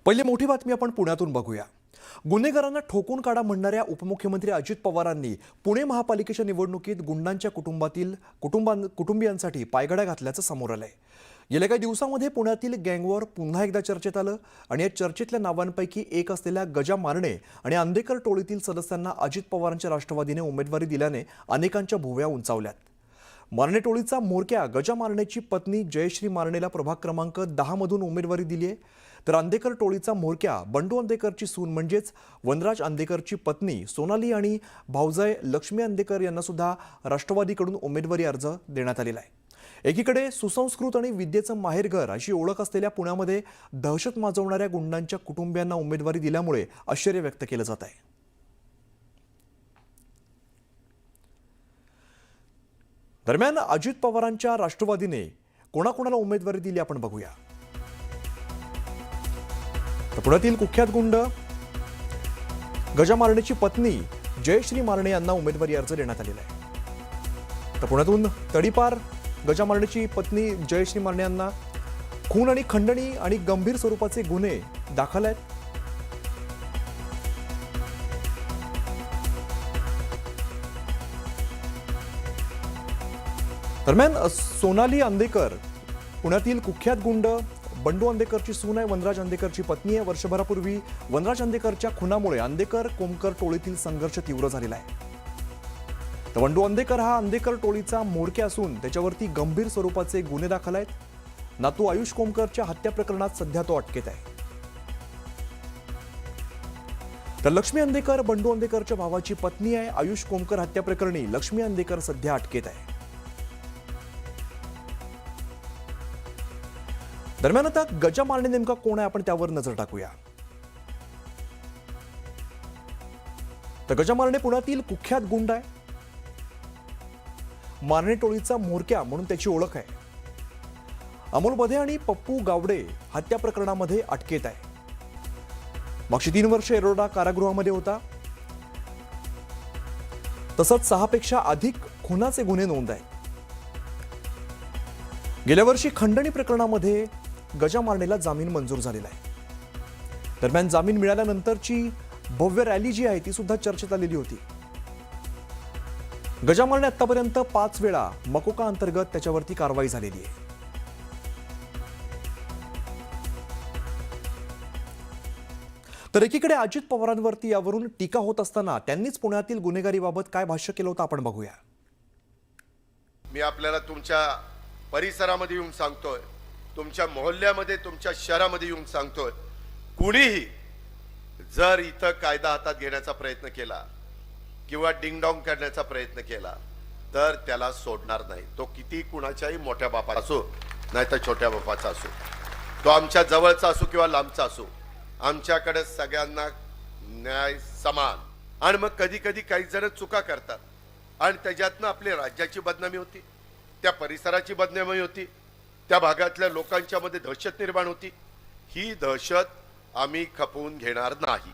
पहिली मोठी बातमी आपण पुण्यातून बघूया। गुन्हेगारांना ठोकून काढा म्हणणाऱ्या उपमुख्यमंत्री अजित पवारांनी पुणे महापालिकेच्या निवडणुकीत गुंडांच्या कुटुंबियांसाठी पायघड्या घातल्याचं समोर आलंय। गेल्या काही दिवसांमध्ये पुण्यातील गँगवॉर पुन्हा एकदा चर्चेत आलं आणि या चर्चेतल्या नावांपैकी एक असलेल्या गजा मारणे आणि अंधेकर टोळीतील सदस्यांना अजित पवारांच्या राष्ट्रवादीने उमेदवारी दिल्याने अनेकांच्या भुवया उंचावल्यात। मारणे टोळीचा म्होरक्या गजा मारणेची पत्नी जयश्री मारणेला प्रभाग क्रमांक 10 मधून उमेदवारी दिली आहे, तर अंधेकर टोळीचा म्होरक्या बंडू अंधेकरची सून म्हणजेच वनराज अंधेकरची पत्नी सोनाली आणि भाऊजाई लक्ष्मी अंधेकर यांना सुद्धा राष्ट्रवादीकडून उमेदवारी अर्ज देण्यात आलेला आहे। एकीकडे सुसंस्कृत आणि विद्येचं माहेरघर अशी ओळख असलेल्या पुण्यामध्ये दहशत माजवणाऱ्या गुंडांच्या कुटुंबियांना उमेदवारी दिल्यामुळे आश्चर्य व्यक्त केलं जात आहे। दरम्यान अजित पवारांच्या राष्ट्रवादीने कोणाकोणाला उमेदवारी दिली आपण बघूया। तर पुण्यातील कुख्यात गुंड गजा मारणेची पत्नी जयश्री मारणे यांना उमेदवारी अर्ज देण्यात आलेला आहे। तर पुण्यातून तडीपार गजा मारणेची पत्नी जयश्री मारणे यांना खून आणि खंडणी आणि गंभीर स्वरूपाचे गुन्हे दाखल आहेत। दरम्यान सोनाली अंधेकर पुण्यातील कुख्यात गुंड बंडू अंधेकरची सून आहे, वनराज अंधेकरची पत्नी आहे। वर्षभरापूर्वी वनराज अंधेकरच्या खुनामुळे अंधेकर कोमकर टोळीतील संघर्ष तीव्र झालेला आहे। तर बंडू अंधेकर हा अंधेकर टोळीचा म्होरक्या असून त्याच्यावरती गंभीर स्वरूपाचे गुन्हे दाखल आहेत। नातू आयुष कोमकरच्या हत्या प्रकरणात सध्या तो अटकेत आहे। तर लक्ष्मी अंधेकर बंडू अंधेकरच्या भावाची पत्नी आहे। आयुष कोमकर हत्या प्रकरणी लक्ष्मी अंधेकर सध्या अटकेत आहे। दरम्यान आता गजा मारणे नेमका कोण आहे आपण त्यावर नजर टाकूया। तर गजा मारणे पुण्यातील कुख्यात गुंड आहे। मारणे टोळीचा म्होरक्या म्हणून त्याची ओळख आहे। अमोल बधे आणि पप्पू गावडे हत्या प्रकरणामध्ये अटकेत आहे। मागची 3 वर्ष येरवडा कारागृहामध्ये होता। तसंच 6 पेक्षा अधिक खुनाचे गुन्हे नोंद आहेत। गेल्या वर्षी खंडणी प्रकरणामध्ये गजा मारणेला जामीन मंजूर झालेला आहे। दरम्यान जामीन मिळाल्यानंतरची भव्य रॅली जी आहे ती सुद्धा चर्चेत आलेली होती। गजा मारणे आतापर्यंत 5 वेळा मकोका अंतर्गत त्याच्यावरती कारवाई झालेली आहे। तर एकीकडे अजित पवारांवरती यावरून टीका होत असताना त्यांनीच पुण्यातील गुन्हेगारीबाबत काय भाष्य केलं होतं आपण बघूया। मी आपल्याला तुमच्या परिसरामध्ये येऊन सांगतोय, तुमच्या मोहल्ल्यामध्ये तुमच्या शहरामध्ये येऊन सांगतोय, कुणीही जर इथं कायदा हातात घेण्याचा प्रयत्न केला किंवा डिंगडॉंग करण्याचा प्रयत्न केला तर त्याला सोडणार नाही। तो किती कुणाच्याही मोठ्या बापाचा असो नाही तर छोट्या बापाचा असो, तो आमच्या जवळचा असो किंवा लांबचा असो, आमच्याकडे सगळ्यांना न्याय समान। आणि मग कधी कधी काही जण चुका करतात आणि त्याच्यातनं आपल्या राज्याची बदनामी होती, त्या परिसराची बदनामी होती, त्या भागातल्या लोकांच्या मध्ये दहशत निर्माण होती। ही दहशत आम्ही खपवून घेणार नाही।